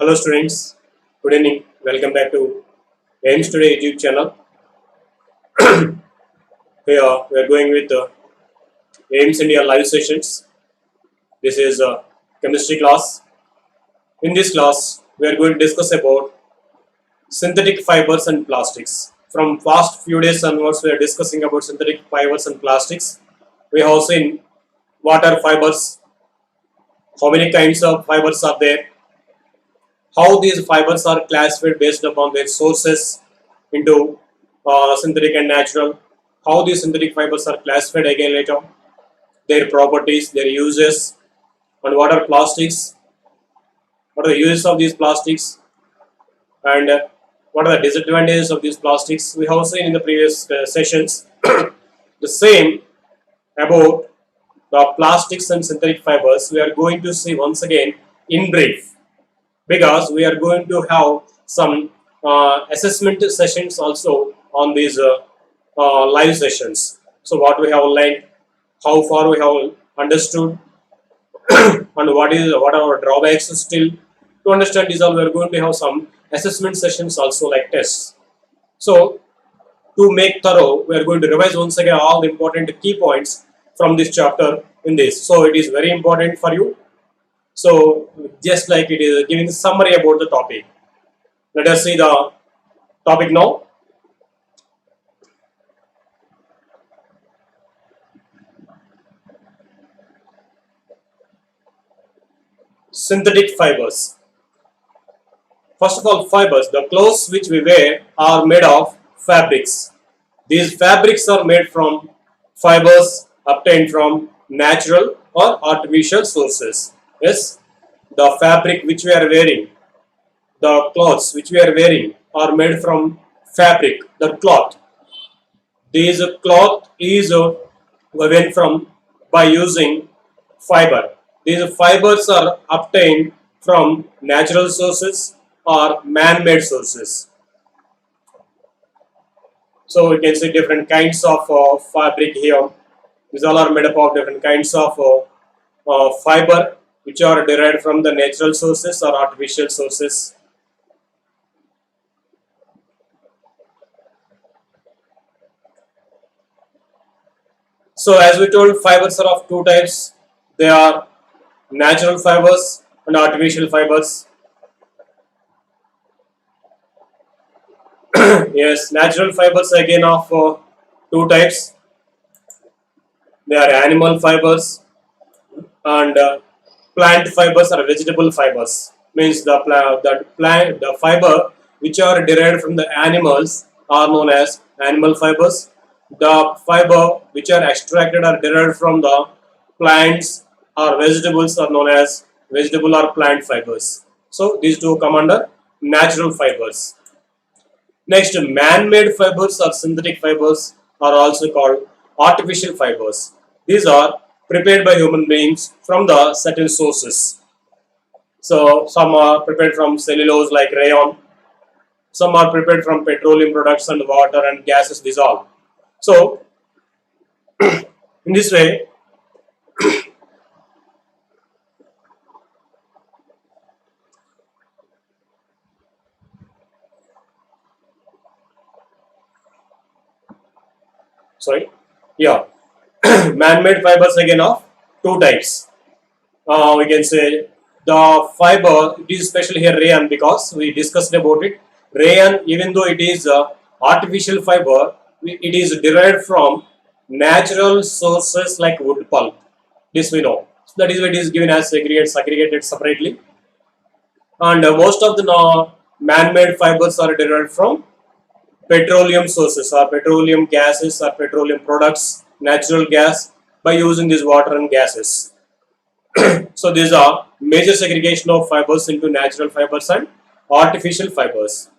Hello students, good evening. Welcome back to aimstoday YouTube channel. Here we are going with AIMS India live sessions. This is a chemistry class. In this class, we are going to discuss about synthetic fibers and plastics. From past few days onwards, we are discussing about synthetic fibers and plastics. We have seen what are fibers, how many kinds of fibers are there, how these fibers are classified based upon their sources into synthetic and natural, how these synthetic fibers are classified again later, their properties, their uses, and what are plastics, what are the uses of these plastics, and what are the disadvantages of these plastics. We have seen in the previous sessions the same about the plastics and synthetic fibers. We are going to see once again in brief, because we are going to have some assessment sessions also on these live sessions. So what we have learned, how far we have understood, and what are our drawbacks still. To understand this all, we are going to have some assessment sessions also like tests. So to make thorough, we are going to revise once again all the important key points from this chapter in this. So it is very important for you. So just like it is giving a summary about the topic. Let us see the topic now. Synthetic fibers. First of all, fibers, the clothes which we wear are made of fabrics. These fabrics are made from fibers obtained from natural or artificial sources. Yes, the fabric which we are wearing, the clothes which we are wearing are made from fabric, the cloth. This cloth is woven from by using fiber. These fibers are obtained from natural sources or man-made sources. So we can see different kinds of fabric here. These all are made up of different kinds of fiber which are derived from the natural sources or artificial sources. So as we told, fibers are of two types. They are natural fibers and artificial fibers. Yes, natural fibers again of two types. They are animal fibers and plant fibers or vegetable fibers. Means the fiber which are derived from the animals are known as animal fibers. The fiber which are extracted or derived from the plants or vegetables are known as vegetable or plant fibers. So these two come under natural fibers. Next, man-made fibers or synthetic fibers are also called artificial fibers. These are prepared by human beings from the certain sources. So some are prepared from cellulose like rayon. Some are prepared from petroleum products and water and gases dissolved. So in this way, man-made fibers again of two types. We can say the fiber, it is especially here rayon because we discussed about it. Rayon, even though it is artificial fiber, it is derived from natural sources like wood pulp. This we know. So that is why it is given as segregated separately. And most of the man-made fibers are derived from petroleum sources or petroleum gases or petroleum products, natural gas, by using this water and gases. So these are major segregation of fibers into natural fibers and artificial fibers.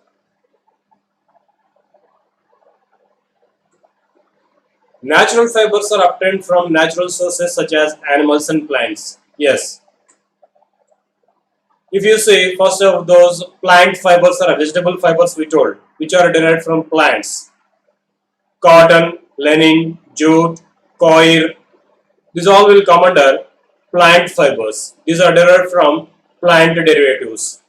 Natural fibers are obtained from natural sources such as animals and plants. Yes. If you say first of those plant fibers or vegetable fibers we told, which are derived from plants. Cotton, linen, jute, coir, these all will come under plant fibers. These are derived from plant derivatives.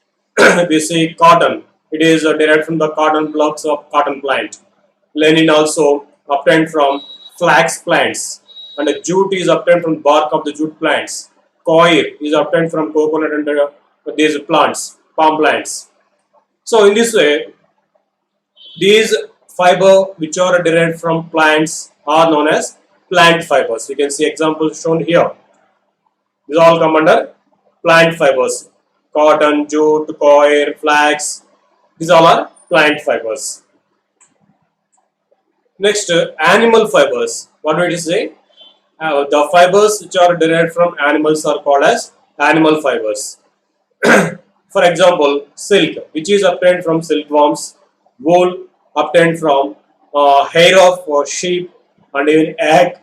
we see cotton. It is derived from the cotton blocks of cotton plant. Linen also obtained from flax plants, and jute is obtained from bark of the jute plants. Coir is obtained from coconut and these plants, palm plants. So in this way, these fiber which are derived from plants are known as plant fibers. You can see examples shown here. These all come under plant fibers. Cotton, jute, coir, flax. These all are plant fibers. Next, animal fibers. What did you say? The fibers which are derived from animals are called as animal fibers. For example, silk, which is obtained from silkworms, wool obtained from hair of sheep, and even egg,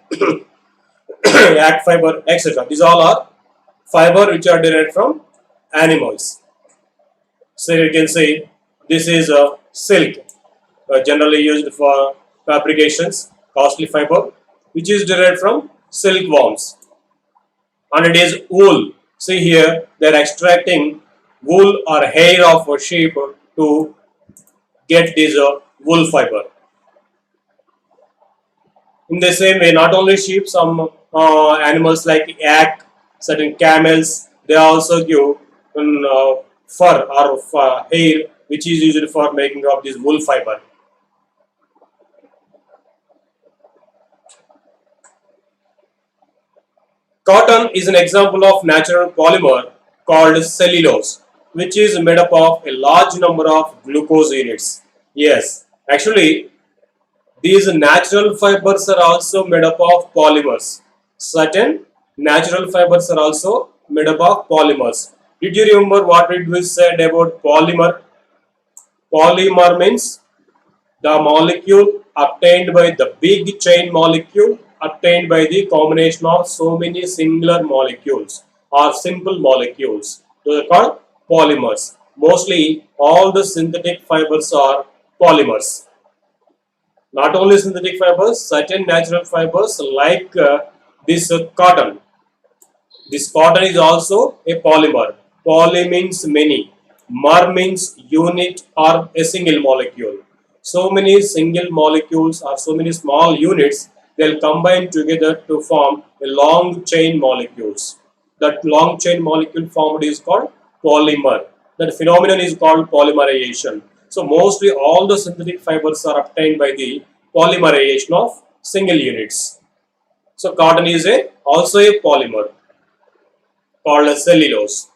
egg fiber, etc. These all are fiber which are derived from animals. So you can say this is a silk, generally used for fabrications, costly fiber, which is derived from silkworms, and it is wool. See here, they are extracting wool or hair of a sheep to get this wool fiber. In the same way, not only sheep, some animals like yak, certain camels, they also give fur or hair, which is used for making of this wool fiber. Cotton is an example of natural polymer called cellulose, which is made up of a large number of glucose units. Yes, actually, these natural fibers are also made up of polymers. Certain natural fibers are also made up of polymers. Did you remember what we said about polymer? Polymer means the molecule obtained by the big chain molecule obtained by the combination of so many singular molecules or simple molecules. Those are called polymers. Mostly all the synthetic fibers are polymers. Not only synthetic fibers, certain natural fibers like this cotton. This cotton is also a polymer. Poly means many. Mer means unit or a single molecule. So many single molecules or so many small units, they'll combine together to form a long chain molecules. That long chain molecule formed is called polymer. That phenomenon is called polymerization. So mostly all the synthetic fibers are obtained by the polymerization of single units. So cotton is also a polymer called as cellulose.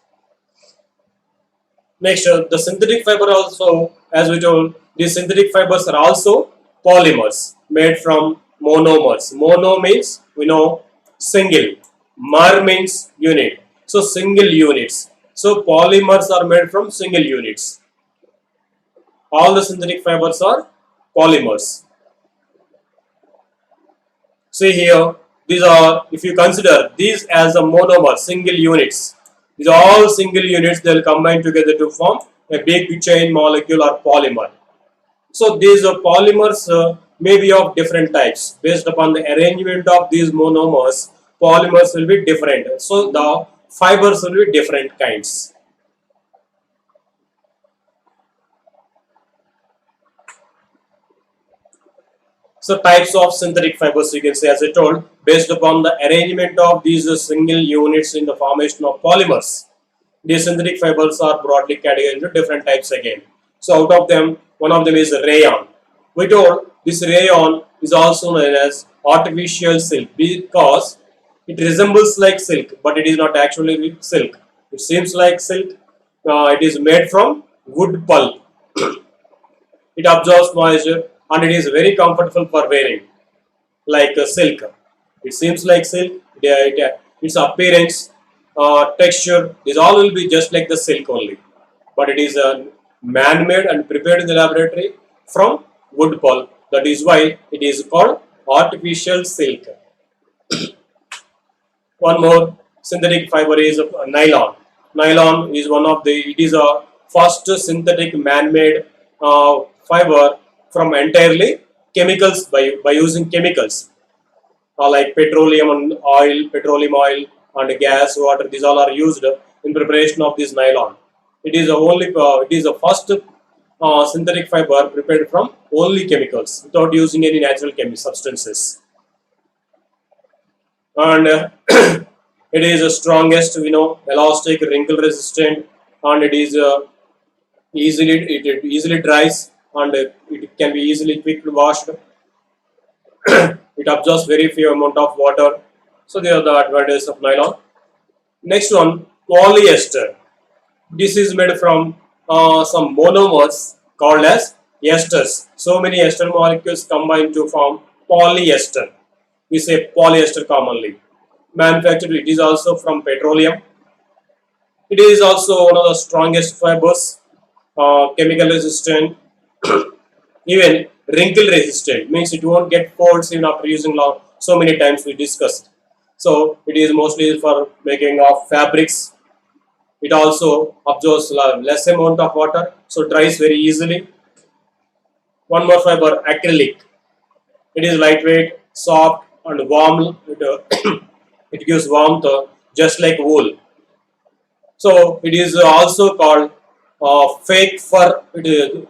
Next, the synthetic fiber also, as we told, these synthetic fibers are also polymers made from monomers. Mono means we know single. Mer means unit. So single units. So polymers are made from single units. All the synthetic fibers are polymers. See here, these are, if you consider these as a monomer, single units, these are all single units, they will combine together to form a big chain molecule or polymer. So these polymers may be of different types. Based upon the arrangement of these monomers, polymers will be different. So the fibers will be different kinds. So types of synthetic fibers, you can say, as I told, based upon the arrangement of these single units in the formation of polymers. These synthetic fibers are broadly categorized into different types again. So out of them, one of them is rayon. We told this rayon is also known as artificial silk because it resembles like silk, but it is not actually silk. It seems like silk. It is made from wood pulp. It absorbs moisture and it is very comfortable for wearing, like silk. It seems like silk. Its appearance, texture, these all will be just like the silk only. But it is man-made and prepared in the laboratory from wood pulp. That is why it is called artificial silk. One more synthetic fiber is nylon. Nylon is one of the, it is a first synthetic man-made fiber from entirely chemicals by using chemicals like petroleum oil and gas, water. These all are used in preparation of this nylon. It is the first synthetic fiber prepared from only chemicals without using any natural chemical substances. And it is the strongest, elastic, wrinkle resistant, and it is it easily dries, and it can be easily quickly washed. It absorbs very few amount of water. So they are the advantages of nylon. Next one, polyester. This is made from some monomers called as esters. So many ester molecules combine to form polyester. We say polyester commonly. Manufactured, it is also from petroleum. It is also one of the strongest fibers, chemical resistant, even wrinkle resistant, means it won't get folds even after using so many times we discussed. So it is mostly for making of fabrics. It also absorbs less amount of water, so dries very easily. One more fiber, acrylic. It is lightweight, soft, and warm. It gives warmth just like wool. So it is also called fake fur,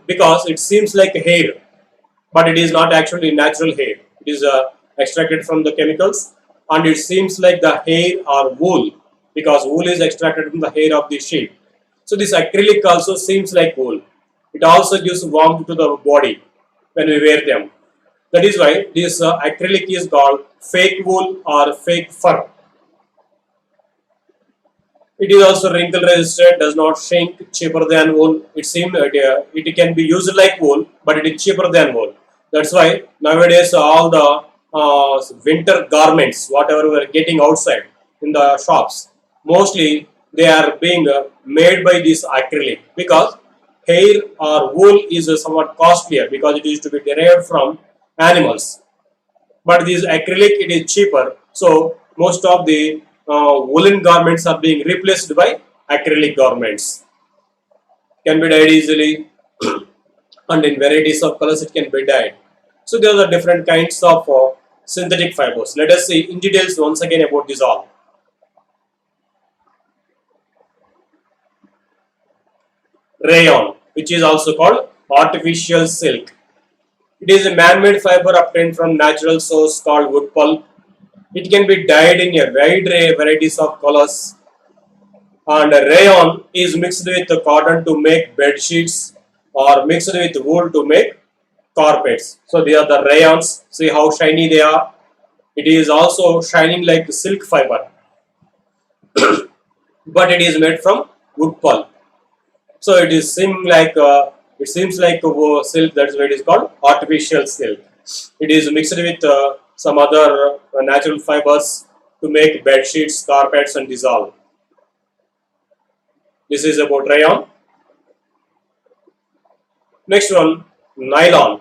because it seems like hair, but it is not actually natural hair. It is extracted from the chemicals, and it seems like the hair or wool, because wool is extracted from the hair of the sheep. So this acrylic also seems like wool. It also gives warmth to the body when we wear them. That is why this acrylic is called fake wool or fake fur. It is also wrinkle resistant, does not shrink, cheaper than wool. It can be used like wool, but it is cheaper than wool. That's why nowadays all the winter garments, whatever we are getting outside in the shops, mostly they are being made by this acrylic, because hair or wool is somewhat costlier because it is to be derived from animals. But this acrylic, it is cheaper, so most of the woolen garments are being replaced by acrylic garments. Can be dyed easily, and in varieties of colors it can be dyed. So there are different kinds of synthetic fibers. Let us see in details once again about this all. Rayon, which is also called artificial silk. It is a man-made fiber obtained from natural source called wood pulp. It can be dyed in a wide varieties of colors, and rayon is mixed with cotton to make bed sheets, or mixed with wool to make carpets. So they are the rayons. See how shiny they are. It is also shining like silk fiber, but it is made from wood pulp. So it seems like silk. That's why it is called artificial silk. It is mixed with some other natural fibers to make bed sheets, carpets, and dissolve. This is about rayon. Next one, nylon.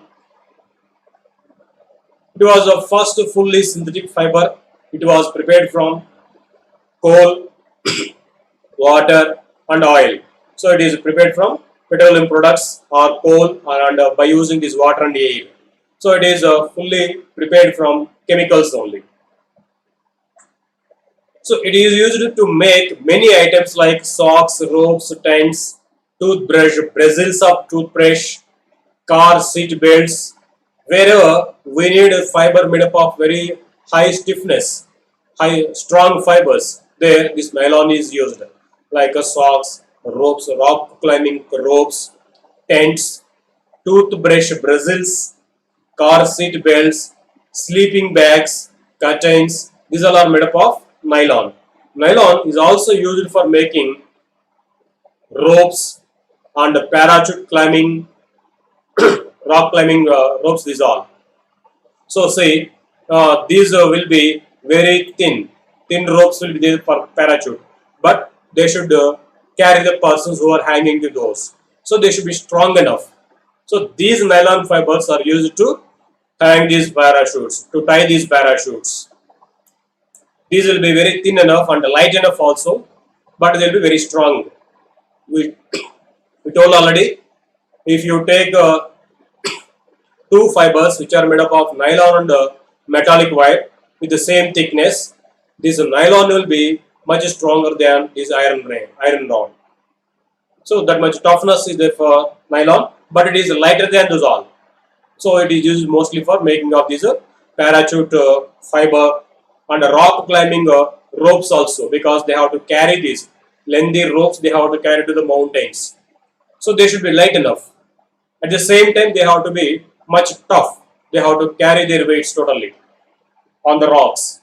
It was the first fully synthetic fiber. It was prepared from coal, water, and oil. So it is prepared from petroleum products or coal, and by using this water and air. So it is fully prepared from chemicals only. So it is used to make many items like socks, ropes, tents, toothbrush, bristles of toothbrush, car seat belts. Wherever we need a fiber made up of very high stiffness, high strong fibers, there this nylon is used, like socks, ropes, rock climbing ropes, tents, toothbrush bristles, car seat belts, sleeping bags, curtains. These all are made up of nylon. Nylon is also used for making ropes and parachute climbing, rock climbing ropes. These all. So say these will be very thin. Thin ropes will be there for parachute, but they should carry the persons who are hanging to those. So they should be strong enough. So these nylon fibers are used to hang these parachutes, to tie these parachutes. These will be very thin enough and light enough also, but they will be very strong. We told already, if you take two fibers which are made up of nylon and metallic wire with the same thickness, this nylon will be much stronger than this iron rod. So that much toughness is there for nylon, but it is lighter than those all. So it is used mostly for making of these parachute fiber and rock climbing ropes also, because they have to carry these lengthy ropes, they have to carry to the mountains. So they should be light enough. At the same time, they have to be much tough. They have to carry their weights totally on the rocks,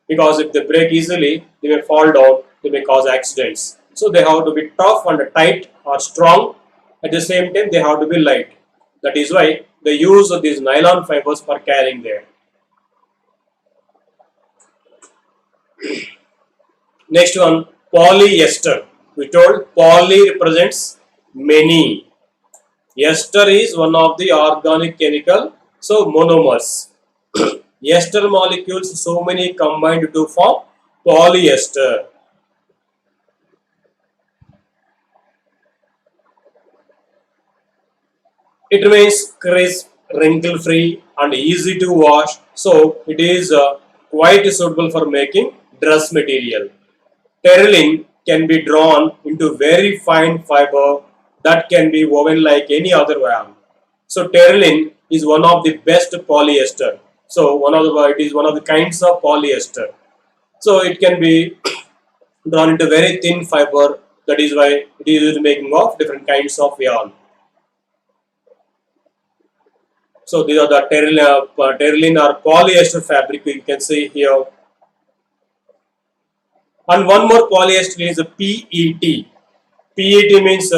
because if they break easily, they may fall down, they may cause accidents. So they have to be tough and tight or strong. At the same time, they have to be light. That is why they use these nylon fibers for carrying there. Next one, polyester. We told poly represents many. Ester is one of the organic chemical, so monomers. Ester molecules, so many combined to form polyester. It remains crisp, wrinkle free and easy to wash, so it is quite suitable for making dress material. Terylene can be drawn into very fine fiber that can be woven like any other yarn. So terylene is one of the best polyester. So it is one of the kinds of polyester. So it can be drawn into very thin fiber. That is why it is used in making of different kinds of yarn. So these are the terylene or polyester fabric you can see here. And one more polyester is a PET. PET means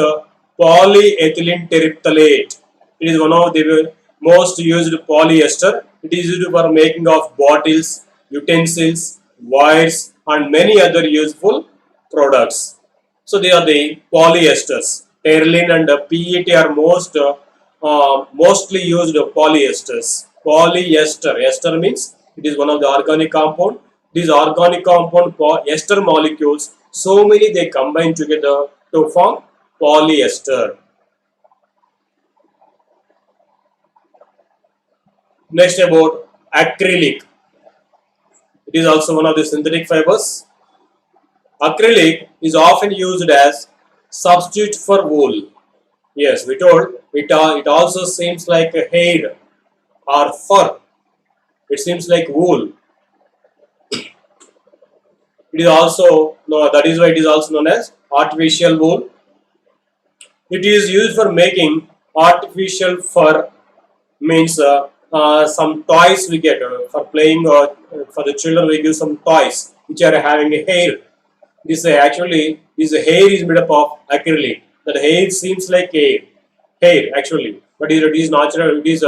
polyethylene terephthalate. It is one of the most used polyester. It is used for making of bottles, utensils, wires and many other useful products. So they are the polyesters. Terylene and PET are mostly used polyesters. Polyester. Ester means it is one of the organic compound. These organic compound ester molecules, so many they combine together to form polyester. Next, about acrylic. It is also one of the synthetic fibers. Acrylic is often used as substitute for wool. Yes, we told it also seems like a hair or fur. It seems like wool. It is also that is why it is also known as artificial wool. It is used for making artificial fur, means some toys we get for playing, for the children we give some toys which are having a hair. This hair is made up of acrylic. That hair seems like hair actually, but it is natural. It is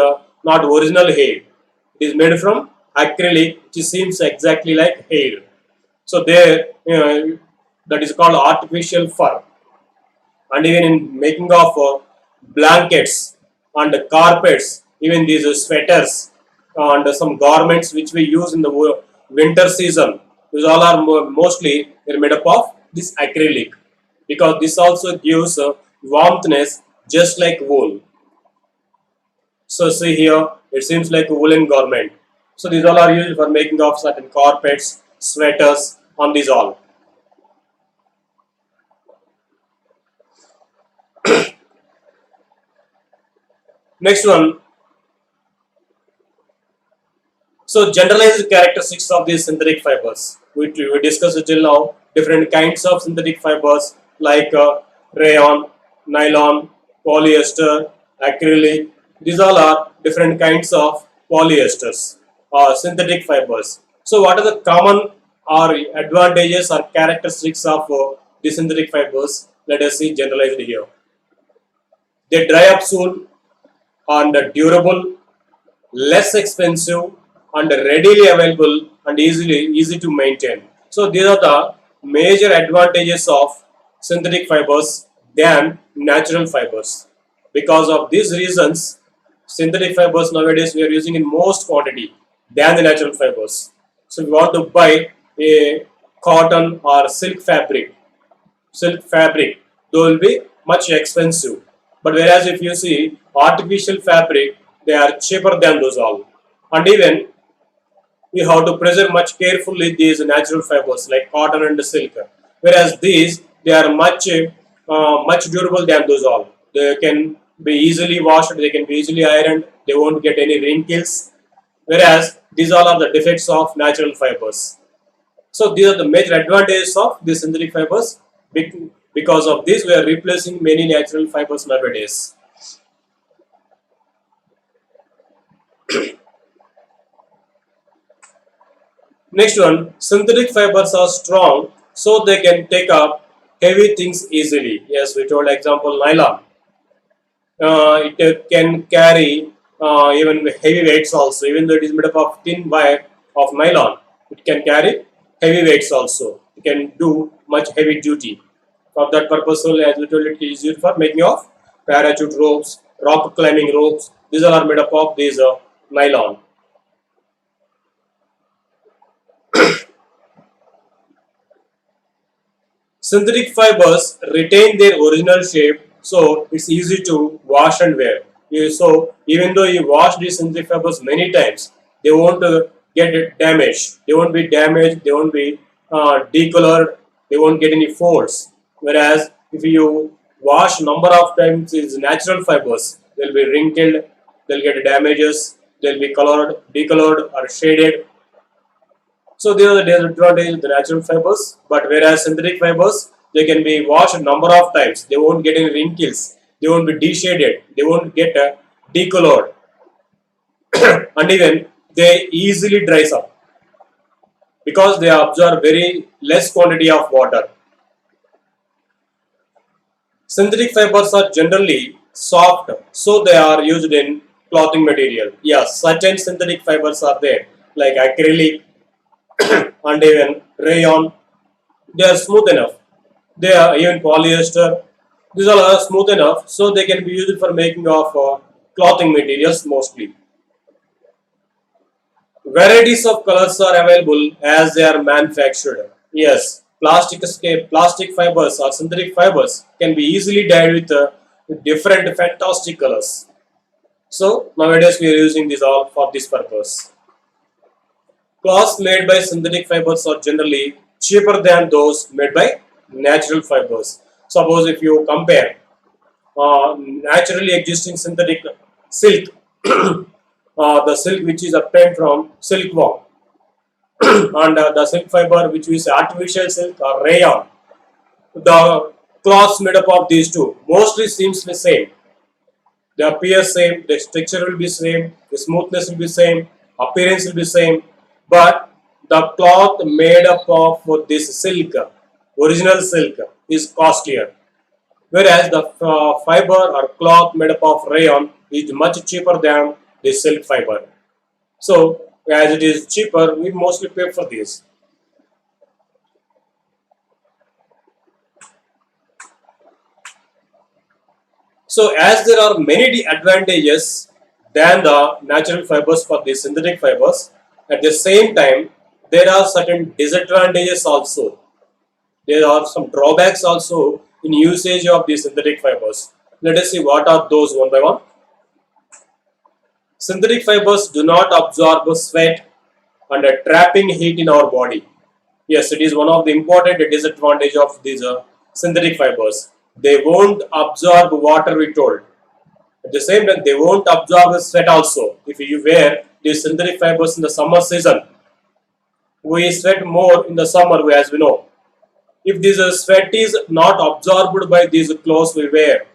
not original hair. It is made from acrylic, which seems exactly like hair. So there, that is called artificial fur. And even in making of blankets and carpets, even these sweaters and some garments which we use in the winter season, these all are mostly made up of this acrylic, because this also gives warmthness just like wool. So see here, it seems like a woolen garment. So these all are used for making of certain carpets, sweaters, on these all. Next one. So generalized characteristics of these synthetic fibers. We discussed till now different kinds of synthetic fibers like rayon, nylon, polyester, acrylic. These all are different kinds of polyesters or synthetic fibers. So what are the common or advantages or characteristics of the synthetic fibers? Let us see generalized here. They dry up soon and durable, less expensive and readily available and easy to maintain. So these are the major advantages of synthetic fibers than natural fibers. Because of these reasons, synthetic fibers nowadays we are using in most quantity than the natural fibers. So we want to buy a cotton or silk fabric, they will be much expensive. But whereas if you see artificial fabric, they are cheaper than those all. And even you have to preserve much carefully these natural fibers like cotton and silk. Whereas these, they are much much durable than those all. They can be easily washed, they can be easily ironed, they won't get any wrinkles. Whereas these all are the defects of natural fibers. So these are the major advantages of these synthetic fibers. Because of this, we are replacing many natural fibers nowadays. Next one, synthetic fibers are strong so they can take up heavy things easily. Yes, we told example nylon. It can carry even heavy weights also, even though it is made up of thin wire of nylon. It can carry heavy weights also. It can do much heavy duty. For that purpose, as we told, it is used for making of parachute ropes, rock climbing ropes. These all are made up of these nylon. Synthetic fibers retain their original shape, so it's easy to wash and wear. So even though you wash these synthetic fibers many times, they won't get damaged. They won't be damaged. They won't be decolored. They won't get any folds. Whereas if you wash number of times these natural fibers, they'll be wrinkled. They'll get damages. They'll be colored, decolored, or shaded. So these are the disadvantages of the natural fibers, but whereas synthetic fibers, they can be washed a number of times. They won't get any wrinkles. They won't be deshaded. They won't get decolored. And even they easily dries up because they absorb very less quantity of water. Synthetic fibers are generally soft, so they are used in clothing material. Yes, certain synthetic fibers are there, like acrylic, and even rayon. They are smooth enough. They are even polyester. These all are smooth enough, so they can be used for making of clothing materials mostly. Varieties of colors are available as they are manufactured. Yes, plastic fibers or synthetic fibers can be easily dyed with different fantastic colors. So nowadays we are using these all for this purpose. Cloths made by synthetic fibers are generally cheaper than those made by natural fibers. Suppose if you compare naturally existing synthetic silk, the silk which is obtained from silkworm, and the silk fiber which is artificial silk or rayon, the cloths made up of these two mostly seems the same. They appear same, the texture will be same, the smoothness will be same, appearance will be same, but the cloth made up of this silk, original silk, is costlier. Whereas the fiber or cloth made up of rayon is much cheaper than the silk fiber. So as it is cheaper, we mostly pay for this. So as there are many advantages than the natural fibers for the synthetic fibers, at the same time there are certain disadvantages also. There are some drawbacks also in usage of the synthetic fibers. Let us see what are those one by one. Synthetic fibers do not absorb sweat and trapping heat in our body. Yes, it is one of the important disadvantages of these synthetic fibers. They won't absorb water, we told. At the same time, they won't absorb sweat also. If you wear these synthetic fibers in the summer season, we sweat more in the summer, as we know. If this sweat is not absorbed by these clothes we wear,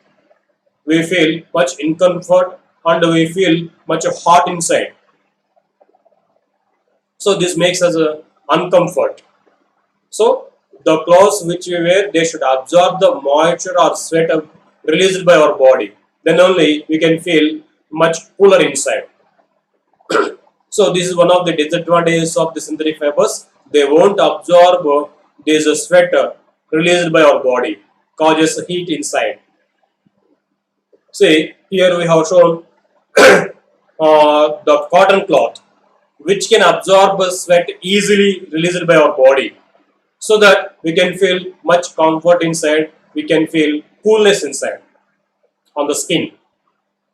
we feel much discomfort and we feel much hot inside. So this makes us uncomfort. So the clothes which we wear, they should absorb the moisture or sweat released by our body. Then only we can feel much cooler inside. So this is one of the disadvantages of the synthetic fibers. They won't absorb this sweat released by our body, causes heat inside. See, here we have shown the cotton cloth, which can absorb sweat easily released by our body, so that we can feel much comfort inside, we can feel coolness inside on the skin.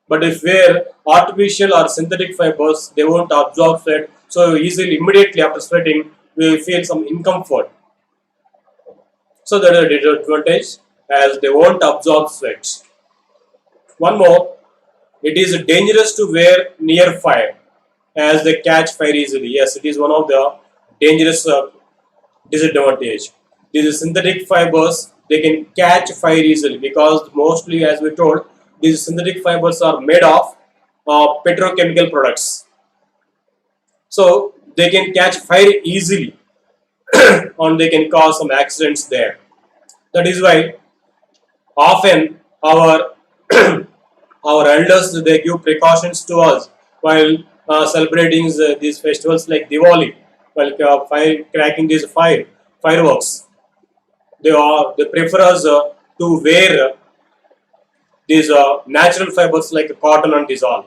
But if we wear artificial or synthetic fibers, they won't absorb sweat, so easily, immediately after sweating, we will feel some discomfort. So that is a disadvantage. as they won't absorb sweat. One more, it is dangerous to wear near fire as they catch fire easily. Yes, it is one of the dangerous disadvantage. These synthetic fibers, they can catch fire easily because mostly, as we told, these synthetic fibers are made of petrochemical products. So they can catch fire easily and they can cause some accidents there. That is why often our our elders, they give precautions to us while celebrating these festivals like Diwali, while fire cracking these fireworks. They prefer us to wear these natural fibers like cotton and this all.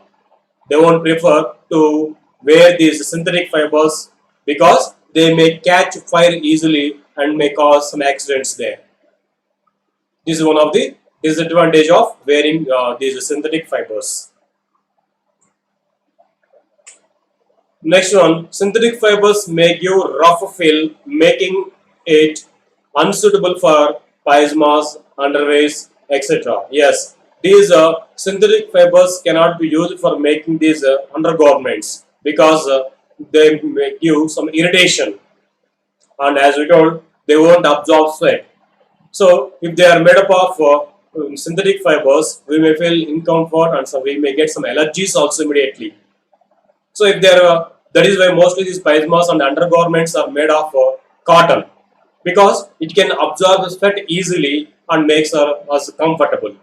They won't prefer to wear these synthetic fibers because they may catch fire easily and may cause some accidents there. This is one of the disadvantage of wearing these synthetic fibers. Next one, synthetic fibers may give rough feel, making it unsuitable for pyjamas, underwears, etc. Yes, these synthetic fibers cannot be used for making these undergarments because they may give some irritation, and as we told, they won't absorb sweat. So, if they are made up of synthetic fibers, we may feel discomfort and so we may get some allergies also immediately. So, if they are, that is why mostly these pyjamas and undergarments are made of cotton because it can absorb the sweat easily and makes us comfortable.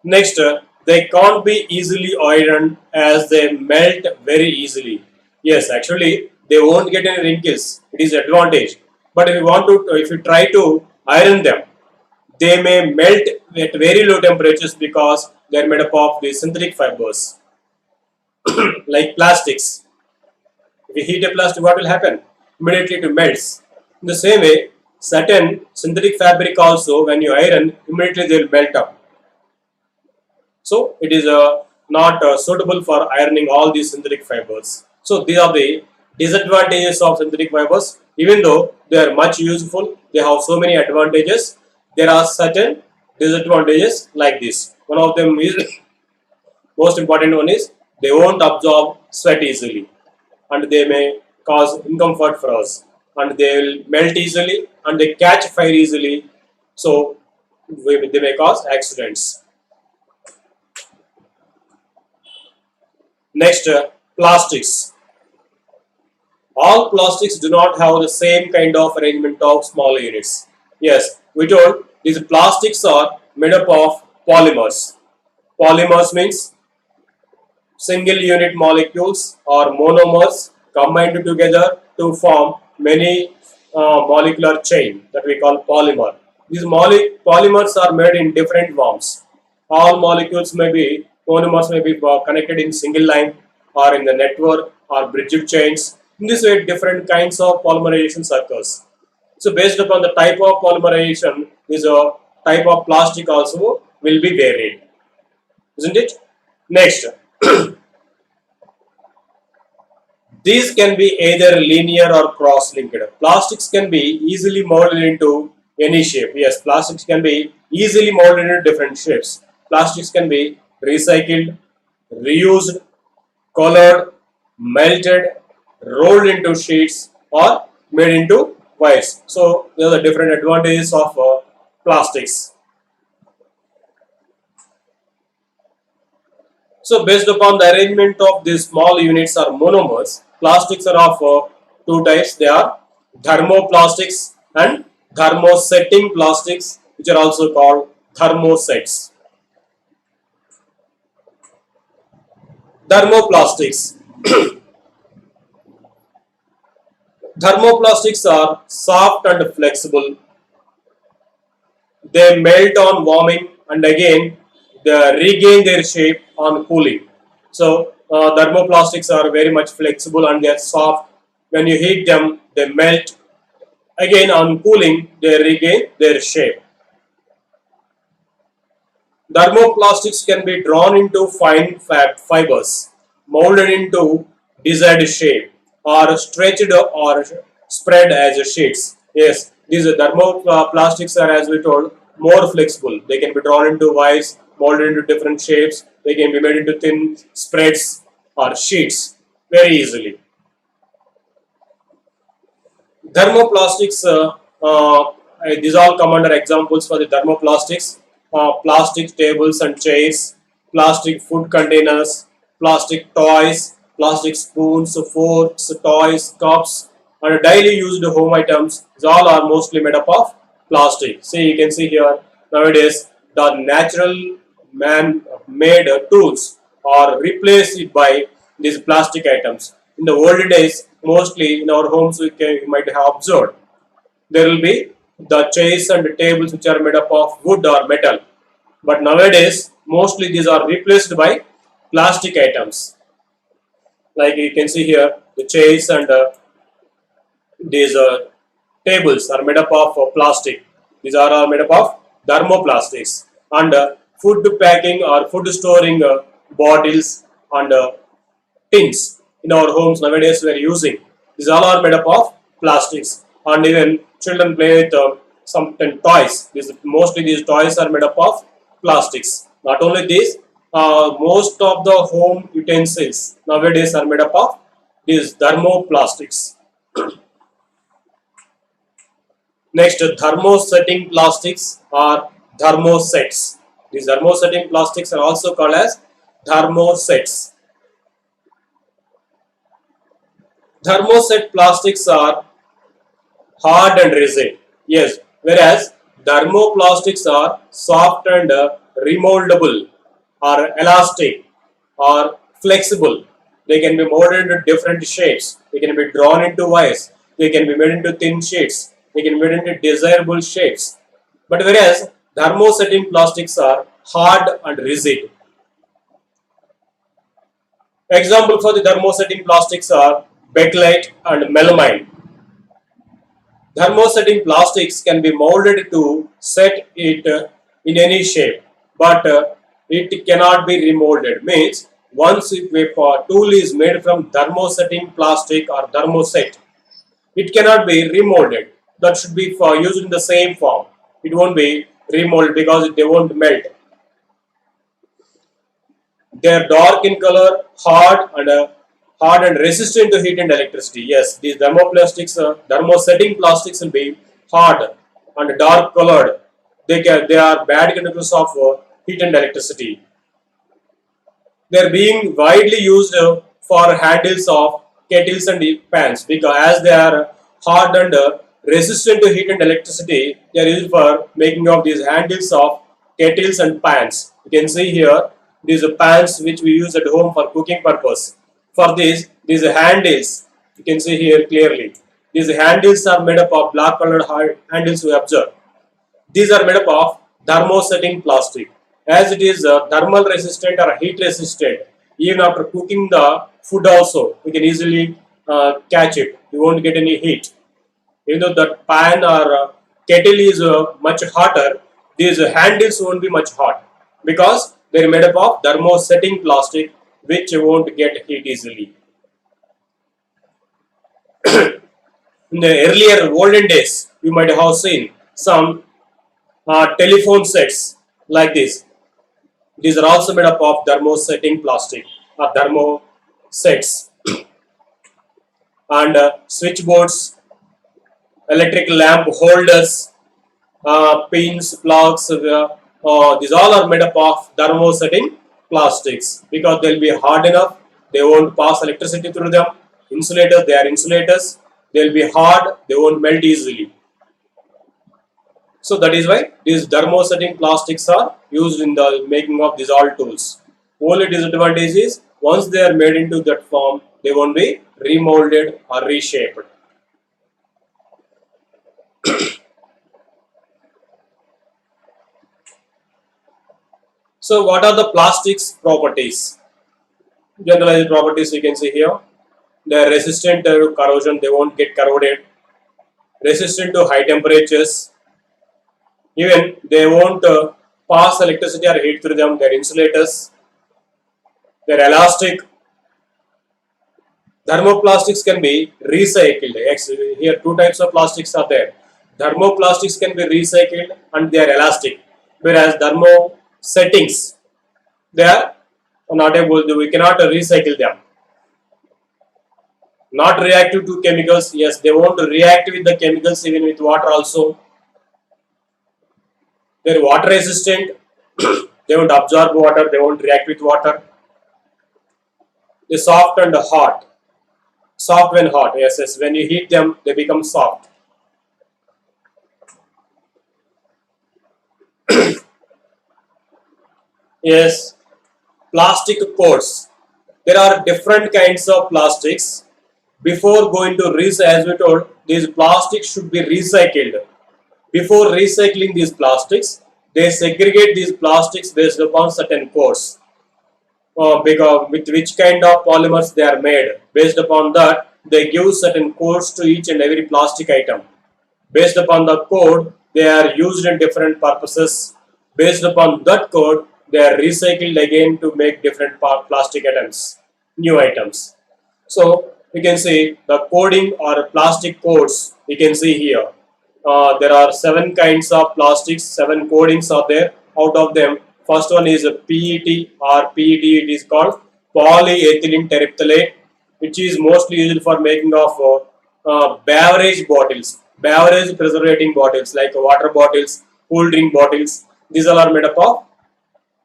Next, they can't be easily ironed as they melt very easily. Yes, actually, they won't get any wrinkles. It is advantage. But if you try to iron them, they may melt at very low temperatures because they are made up of the synthetic fibers, like plastics. If you heat a plastic, what will happen? Immediately it melts. In the same way, certain synthetic fabric also, when you iron, immediately they will melt up. So it is not suitable for ironing all these synthetic fibers. So these are the disadvantages of synthetic fibers. Even though they are much useful, they have so many advantages. There are certain disadvantages like this. One of them is most important one is they won't absorb sweat easily, and they may cause discomfort for us, and they will melt easily and they catch fire easily. So they may cause accidents. Next, plastics. All plastics do not have the same kind of arrangement of small units. Yes, we told these plastics are made up of polymers. Polymers means single unit molecules or monomers combined together to form many molecular chain that we call polymer. These polymers are made in different forms. All molecules may be monomers may be connected in single line or in the network or bridged chains. In this way, different kinds of polymerization occurs. So, based upon the type of polymerization, this type of plastic also will be varied, isn't it? Next, these can be either linear or cross-linked. Plastics can be easily molded into any shape. Yes, plastics can be easily molded into different shapes. Plastics can be recycled, reused, colored, melted, rolled into sheets, or made into wires. So, there are the different advantages of plastics. So, based upon the arrangement of these small units or monomers, plastics are of two types. They are thermoplastics and thermosetting plastics, which are also called thermosets. Thermoplastics. Thermoplastics are soft and flexible. They melt on warming and again they regain their shape on cooling. So thermoplastics are very much flexible and they are soft. When you heat them, they melt. Again on cooling, they regain their shape. Thermoplastics can be drawn into fine fibers, molded into desired shape, or stretched or spread as sheets. Yes, These thermoplastics are, as we told, more flexible. They can be drawn into wires, molded into different shapes. They can be made into thin spreads or sheets very easily. Thermoplastics, these all come under examples for the thermoplastics. Plastic tables and chairs, plastic food containers, plastic toys, plastic spoons, forks, toys, cups, and daily used home items. These all are mostly made up of plastic. See, you can see here nowadays the natural man-made tools are replaced by these plastic items. In the old days, mostly in our homes, you might have observed there will be the chairs and tables which are made up of wood or metal. But nowadays, mostly these are replaced by plastic items. Like you can see here, the chairs and these tables are made up of plastic. These are all made up of thermoplastics. And food packing or food storing bottles and tins in our homes nowadays we are using. These all are made up of plastics. And even children play with some toys. Mostly these toys are made up of plastics. Not only this, most of the home utensils nowadays are made up of these thermoplastics. Next, thermosetting plastics or thermosets. These thermosetting plastics are also called as thermosets. Thermoset plastics are hard and rigid. Yes, whereas thermoplastics are soft and remoldable or elastic or flexible. They can be molded into different shapes. They can be drawn into wires. They can be made into thin sheets. They can be made into desirable shapes. But whereas thermosetting plastics are hard and rigid. Example for the thermosetting plastics are bakelite and melamine. Thermosetting plastics can be molded to set it in any shape, but it cannot be remolded. Means once if a tool is made from thermosetting plastic or thermoset, it cannot be remolded. That should be for used in the same form. It won't be remolded because they won't melt. They are dark in color, hard and resistant to heat and electricity. Yes, these thermoplastics, thermosetting plastics will be hard and dark colored. They are bad conductors of heat and electricity. They are being widely used for handles of kettles and pans because as they are hard and resistant to heat and electricity, they are used for making of these handles of kettles and pans. You can see here these are pans which we use at home for cooking purpose. For this, these handles, you can see here clearly. These handles are made up of black colored handles we observe. These are made up of thermosetting plastic. As it is thermal resistant or heat resistant, even after cooking the food also, we can easily catch it. You won't get any heat. Even though the pan or kettle is much hotter, these handles won't be much hot because they are made up of thermosetting plastic which won't get heat easily. In the earlier olden days, you might have seen some telephone sets like this. These are also made up of thermosetting plastic or thermo sets and switchboards, electric lamp holders, pins, plugs. These all are made up of thermosetting plastics because they will be hard enough. They won't pass electricity through them. Insulators, they are insulators. They will be hard. They won't melt easily. So that is why these thermosetting plastics are used in the making of these all tools. Only disadvantage is once they are made into that form, they won't be remolded or reshaped. So what are the plastics properties? Generalized properties you can see here. They are resistant to corrosion, they won't get corroded. Resistant to high temperatures. Even they won't pass electricity or heat through them. They are insulators. They are elastic. Thermoplastics can be recycled. Here two types of plastics are there. Thermoplastics can be recycled and they are elastic, whereas thermo settings, they are not able to, we cannot recycle them. Not reactive to chemicals, yes, they won't react with the chemicals, even with water also. They are water resistant, they won't absorb water, they won't react with water. They soft and hot. Soft when hot, yes, yes. When you heat them, they become soft. Yes, plastic coats. There are different kinds of plastics. Before going to recycle, as we told, these plastics should be recycled. Before recycling these plastics, they segregate these plastics based upon certain codes. Because with which kind of polymers they are made. Based upon that, they give certain codes to each and every plastic item. Based upon the code, they are used in different purposes. Based upon that code, they are recycled again to make different plastic items, new items. So we can see the coding or plastic codes. We can see here. There are 7 kinds of plastics, 7 codings are there. Out of them, first one is a PET or PET. It is called polyethylene terephthalate, which is mostly used for making of beverage bottles, beverage preservating bottles like water bottles, cool drink bottles. These all are made up of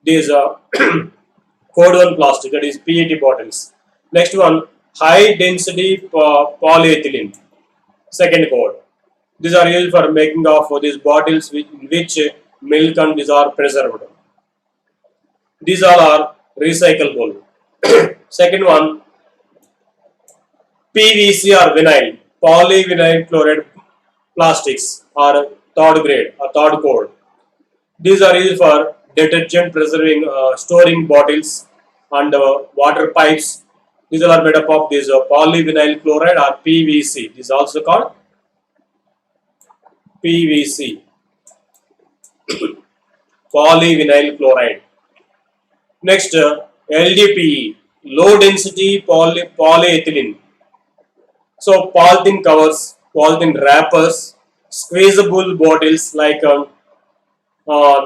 these code 1 plastic, that is PET bottles. Next one, high density polyethylene, second code. These are used for making of these bottles in which milk and these are preserved. These all are recyclable. Second one, PVC or vinyl, polyvinyl chloride plastics are third grade or third code. These are used for detergent preserving, storing bottles and water pipes. These are made up of this polyvinyl chloride or PVC. This is also called PVC, polyvinyl chloride. Next, LDPE, low density polyethylene. So polythene covers, polythene wrappers, squeezable bottles like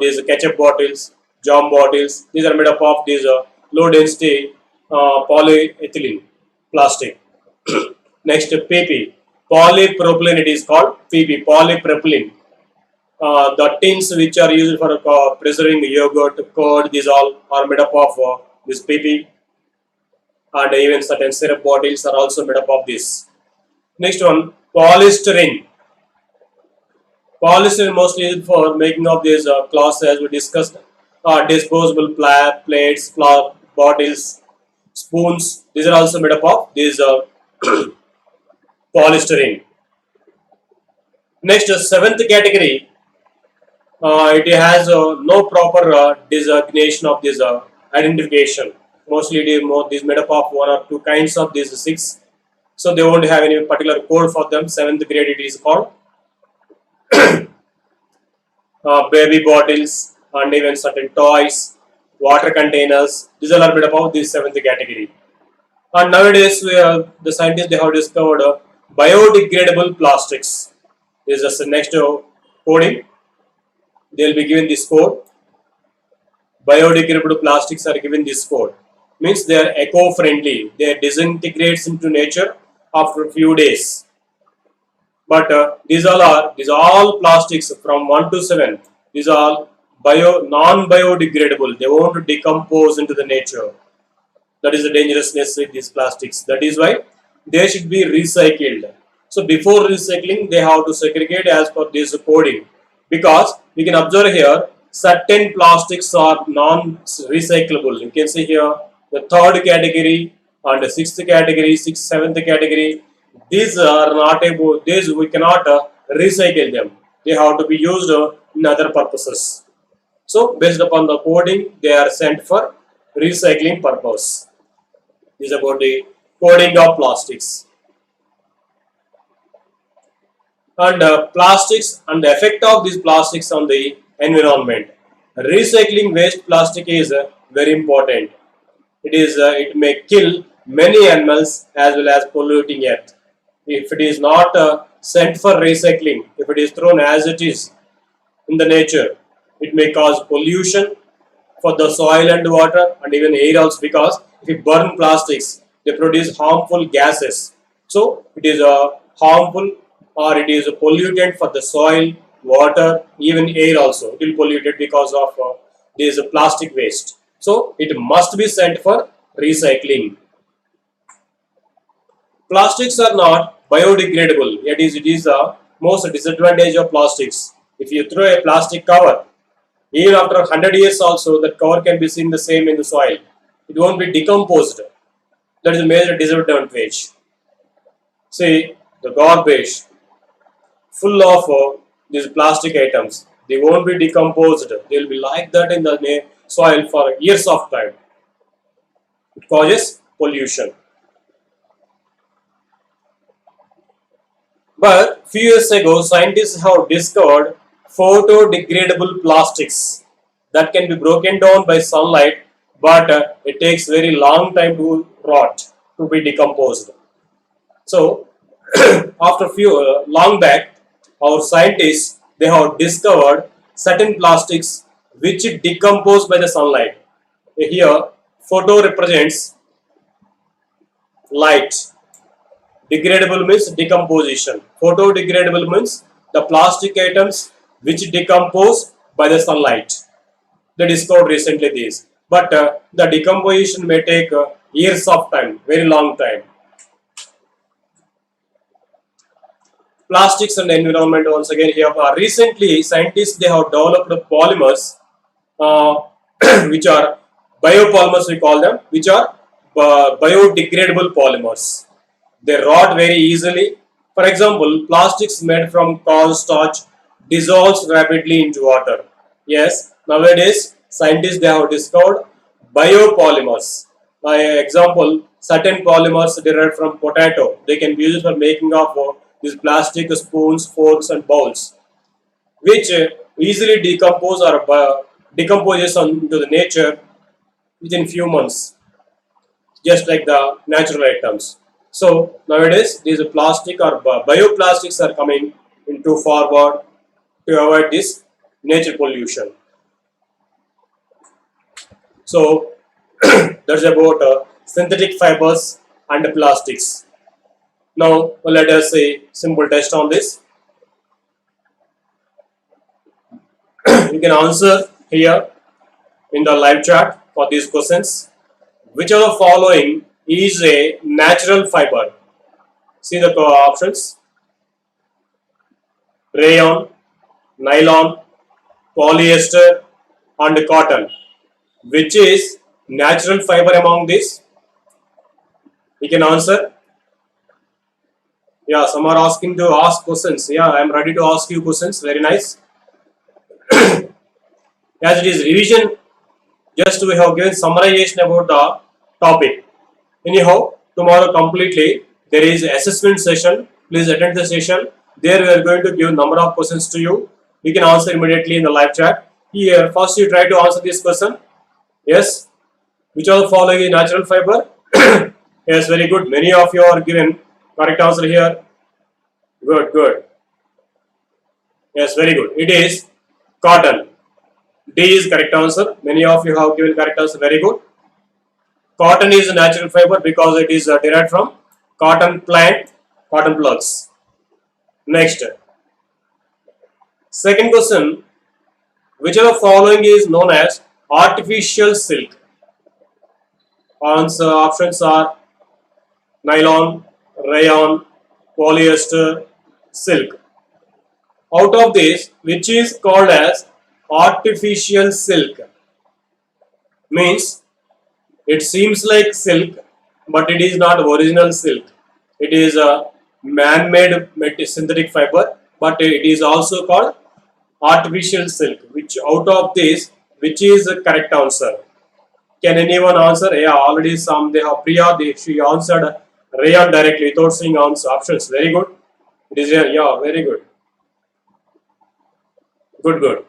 these ketchup bottles, jam bottles. These are made up of these low density polyethylene plastic. Next, PP, polypropylene. It is called PP, polypropylene. The tins which are used for preserving yogurt, curd, these all are made up of this PP, and even certain syrup bottles are also made up of this. Next one, polystyrene. Polystyrene mostly used for making of these cloths, as we discussed. Disposable plates, bottles, spoons. These are also made up of these polystyrene. Next, seventh category. It has no proper designation of this identification. Mostly it is made up of 1 or 2 kinds of these 6. So they won't have any particular code for them. 7th grade it is called. Baby bottles and even certain toys, water containers. These all are made up of this 7th category. And nowadays the scientists, they have discovered biodegradable plastics. This is the next coding. They will be given this code. Biodegradable plastics are given this code. Means they are eco-friendly. They disintegrates into nature after a few days. But these all plastics from 1 to 7. These are all non-biodegradable. They won't decompose into the nature. That is the dangerousness with these plastics. That is why they should be recycled. So before recycling, they have to segregate as per this coding. Because we can observe here, certain plastics are non-recyclable. You can see here the 3rd category and the 6th category, 6th, 7th category. These are not able, these we cannot recycle them. They have to be used in other purposes. So based upon the coding, they are sent for recycling purpose. This is about the coding of plastics. And plastics and the effect of these plastics on the environment. Recycling waste plastic is very important. It may kill many animals as well as polluting earth. if it is not sent for recycling, if it is thrown as it is in the nature, it may cause pollution for the soil and water and even air also, because if you burn plastics, they produce harmful gases. So it is a harmful, or it is a pollutant for the soil, water, even air also. It will pollute it because of this plastic waste. So it must be sent for recycling. Plastics are not biodegradable. It is the most disadvantage of plastics. If you throw a plastic cover, even after 100 years also, that cover can be seen the same in the soil. It won't be decomposed. That is a major disadvantage. See, the garbage full of these plastic items. They won't be decomposed. They will be like that in the soil for years of time. It causes pollution. But few years ago, scientists have discovered photodegradable plastics that can be broken down by sunlight, but it takes very long time to rot, to be decomposed. So, after few long back, our scientists, they have discovered certain plastics which decompose by the sunlight. Here, photo represents light. Degradable means decomposition. Photodegradable means the plastic items which decompose by the sunlight. They discovered recently this. But the decomposition may take years of time, very long time. Plastics and environment, once again here. Recently, scientists, they have developed polymers which are biopolymers, we call them, which are biodegradable polymers. They rot very easily. For example, plastics made from cornstarch dissolves rapidly into water. Yes, nowadays scientists, they have discovered biopolymers. By example, certain polymers derived from potato, they can be used for making of these plastic spoons, forks, and bowls, which easily decompose or decomposes into the nature within few months, just like the natural items. So nowadays these plastic or bioplastics are coming into forward to avoid this nature pollution. So that's about synthetic fibers and plastics. Now let us say simple test on this. You can answer here in the live chat for these questions. Which of the following is a natural fiber? See the options: rayon, nylon, polyester, and cotton. Which is natural fiber among these? You can answer. Yeah, some are asking to ask questions. Yeah, I am ready to ask you questions. Very nice. As it is revision, just we have given summarization about the topic. Anyhow, tomorrow completely there is assessment session. Please attend the session. There we are going to give number of questions to you. You can answer immediately in the live chat. Here, first you try to answer this question. Yes. Which of the following is natural fiber? Yes, very good. Many of you are given correct answer here. Good, good. Yes, very good. It is cotton. D is correct answer. Many of you have given correct answer. Very good. Cotton is a natural fiber because it is derived from cotton plant, cotton plugs. Next. Second question. Which of the following is known as artificial silk? Options are nylon, rayon, polyester, silk. Out of this, which is called as artificial silk? Means it seems like silk, but it is not original silk. It is a man-made synthetic fiber, but it is also called artificial silk. Which out of this, which is the correct answer? Can anyone answer? Yeah, already some they have Priya. She answered rayon directly without seeing answer options. Very good. It is here. Yeah, very good. Good, good.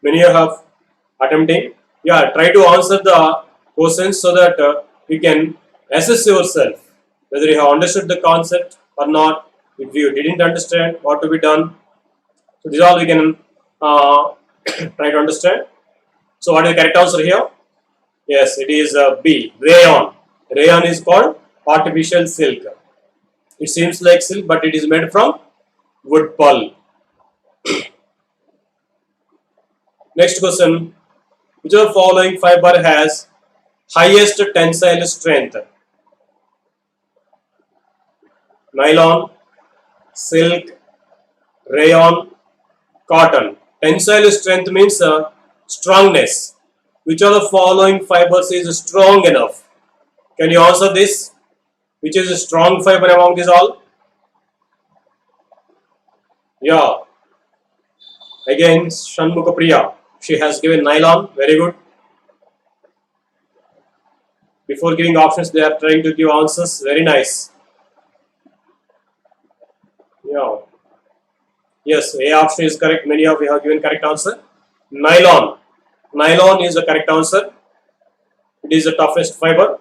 Many have attempting. Yeah, try to answer the questions so that you can assess yourself. whether you have understood the concept or not. If you didn't understand what to be done, so this all we can try to understand. So what is the correct answer here? Yes, it is B, rayon. Rayon is called artificial silk. It seems like silk, but it is made from wood pulp. Next question. Which of the following fiber has highest tensile strength? Nylon, silk, rayon, cotton. Tensile strength means strongness. Which of the following fibers is strong enough? Can you answer this? Which is a strong fiber among these all? Yeah. Again, Shanmukapriya. She has given nylon. Very good. Before giving options, they are trying to give answers. Very nice. Yeah. Yes, A option is correct. Many of you have given correct answer. Nylon. Nylon is the correct answer. It is the toughest fiber.